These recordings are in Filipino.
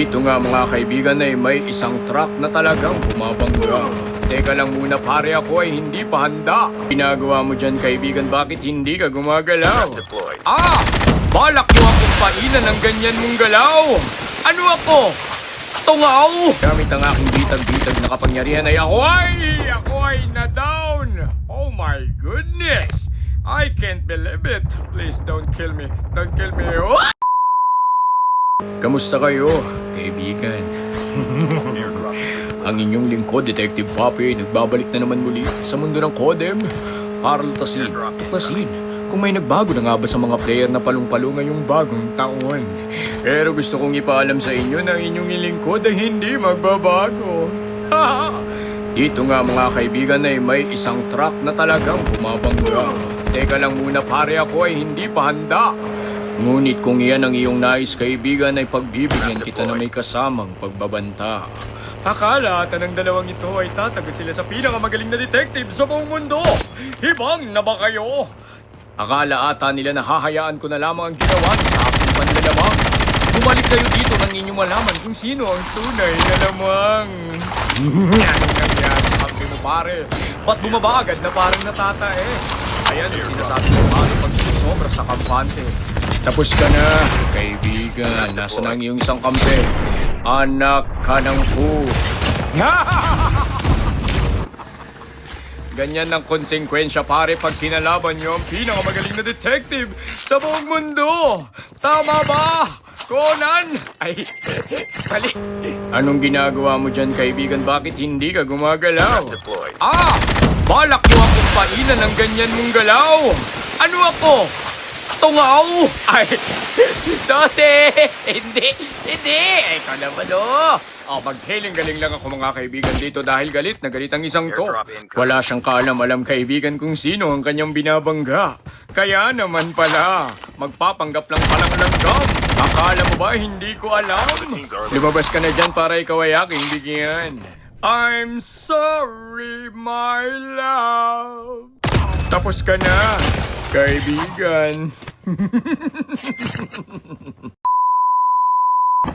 Ito nga mga kaibigan ay may isang truck na talagang bumabangga. Teka lang muna pare, ako ay hindi pa handa. Ginagawa mo dyan kaibigan, bakit hindi ka gumagalaw? Balak mo akong painan ng ganyan mong galaw. Ano ako? Tungaw! Gamit ang aking bitag-bitag na kapangyarihan ay ako ay na-down. Oh my goodness! I can't believe it. Please don't kill me. Don't kill me. What? Kamusta kayo, kaibigan? Ang inyong lingkod, Detective Poppy, nagbabalik na naman muli sa mundo ng Codem para lutasin, tuklasin kung may nagbago na nga ba sa mga player na palong-palo ngayong bagong taon. Pero gusto kong ipaalam sa inyo na ang inyong lingkod ay hindi magbabago. Dito nga mga kaibigan ay may isang truck na talagang bumabangga. Teka lang muna pare, ako ay hindi pa handa. Ngunit kung iyan ang iyong nais kaibigan ay pagbibigyan kita na may kasamang pagbabanta. Akala ata ng dalawang ito ay tataga sila sa pinakamagaling na detective sa buong mundo. Hibang na ba kayo? Akala ata nila na hahayaan ko na lamang ang ginawa niyo sa aking panlalamang. Bumalik kayo dito nang inyong malaman kung sino ang tunay na lamang. Anong nangyari sa kampi mo pare? Ba't bumaba agad na parang natatae? Ayan yung sinasabi ko pare pag sumusobra sa kampante. Tapos ka na, kaibigan. Nasaan ang iyong isang kampe? Anak ka ng po. Ganyan ang konsekwensya pare pag kinalaban niyo ang pinakamagaling na detective sa buong mundo. Tama ba, Conan? Ay, mali. Anong ginagawa mo dyan, kaibigan? Bakit hindi ka gumagalaw? Balak mo akong painan ng ganyan mong galaw. Ano ako? Tungaw! Ay, sorry! Hindi! Ikaw naman maghiling-galing lang ako mga kaibigan dito dahil galit na galit ang isang to. Wala siyang kaalam-alam kaibigan kung sino ang kanyang binabangga. Kaya naman pala, magpapanggap lang palang langgam. Akala mo ba hindi ko alam? Lumabas ka na dyan para ikaw ay aking bigyan. I'm sorry, my love. Tapos ka na, kaibigan.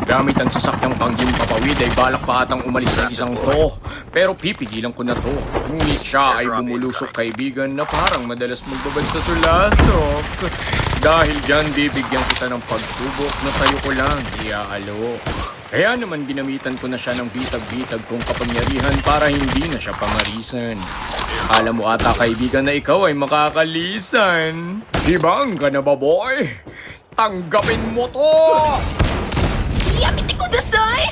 Gamit ang sasakyang panghimpapawid ay balak pa atang umalis ng isang to. Pero pipigilan ko na to. Ngunit siya ay bumulusok kaibigan na parang madalas magbabad sa sulasok. Dahil dyan bibigyan kita ng pagsubok na sa'yo ko lang iaalok. Kaya naman ginamitan ko na siya ng bitag-bitag kong kapangyarihan para hindi na siya pangarisan. Alam mo ata kaibigan na ikaw ay makakalisan. Hibang ka na ba boy? Tanggapin mo to! Yamite kudasai!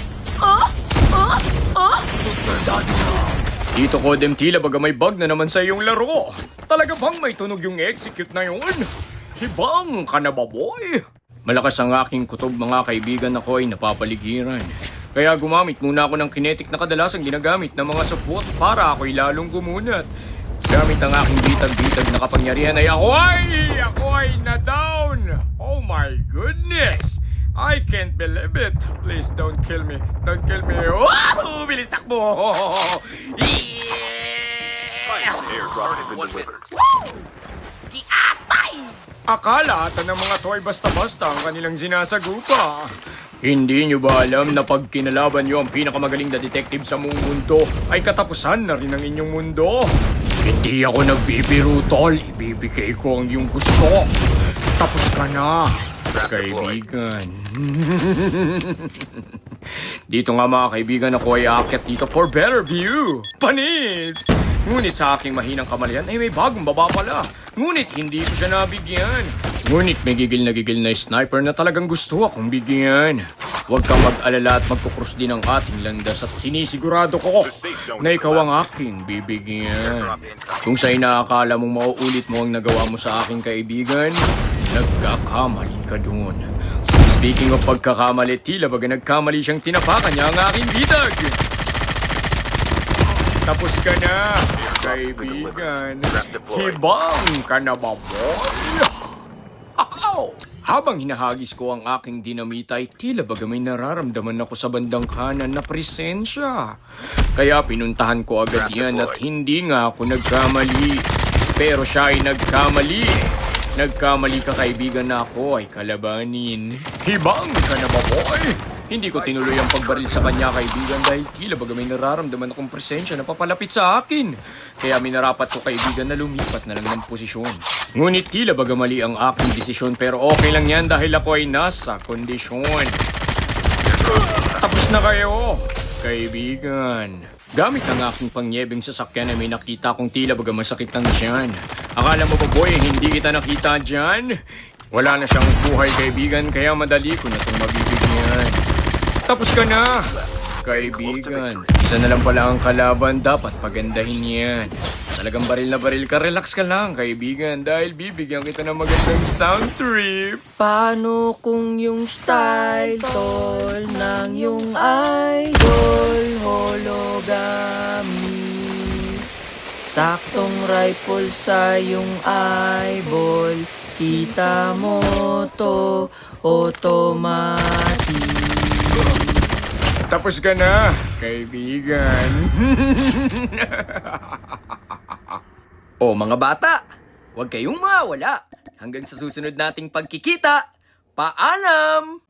Dito Codem, tila baga may bug na naman sa iyong laro. Talaga bang may tunog yung execute na yun? Hibang ka na ba boy? Malakas ang aking kutob mga kaibigan, ako ay napapaligiran. Kaya gumamit muna ako ng kinetic na kadalasang ginagamit ng mga support para ako'y lalong gumunat. Gamit ang aking bitag-bitag na kapangyarihan ay ako ay na-down. Oh my goodness! I can't believe it. Please don't kill me. Don't kill me. Wow! Bilis takbo! Giatay! Akala ata ng mga toy basta-basta ang kanilang sinasagupa. Hindi nyo ba alam na pag kinalaban nyo ang pinakamagaling na detective sa buong mundo, ay katapusan na rin ang inyong mundo? Hindi ako nagbibiro, tol. Ibibigay ko ang iyong gusto. Tapos ka na, kaibigan. Dito nga mga kaibigan, ako ay aakyat dito for better view. Panis! Ngunit sa aking mahinang kamalayan ay may bagong baba pala. Ngunit hindi ko siya nabigyan. Ngunit may gigil na sniper na talagang gusto akong bigyan. Huwag kang mag-alala at magkukrus din ang ating landas at sinisigurado ko na ikaw ang aking bibigyan. Kung sa inaakala mong mauulit mo ang nagawa mo sa aking kaibigan, nagkakamali ka doon. Speaking of pagkakamali, tila baga nagkamali siyang tinapakan niya ang aking bitag. Tapos ka na, kaibigan. Hibang ka na ba, boy? Habang hinahagis ko ang aking dinamita ay tila baga may nararamdaman ako sa bandang kanan na presensya. Kaya pinuntahan ko agad yan at hindi nga ako nagkamali. Pero siya ay nagkamali. Nagkamali ka kaibigan na ako ay kalabanin. Hibang ka na ba boy? Hindi ko tinuloy ang pagbaril sa kanya, kaibigan, dahil tila baga may nararamdaman akong presensya na papalapit sa akin. Kaya minarapat ko, kaibigan, na lumipat na lang ng posisyon. Ngunit tila baga mali ang aking desisyon, pero okay lang yan dahil ako ay nasa kondisyon. Tapos na kayo, kaibigan. Gamit ang aking pangyebeng sasakyan ay may nakita kong tila baga masakit ang tiyan. Akala mo ba, boy, hindi kita nakita dyan? Wala na siyang buhay, kaibigan, kaya madali ko na itong mabibigyan. Tapos ka na, kaibigan. Isa na lang pala ang kalaban, dapat pagandahin yan. Talagang baril na baril ka, relax ka lang, kaibigan, dahil bibigyan kita ng magandang sound trip. Paano kung yung style tol ng yung idol hologami? Saktong rifle sa yung eyeball, kita mo to automatic. Tapos ka na, kaibigan. O mga bata, huwag kayong mawala. Hanggang sa susunod nating pagkikita, paalam!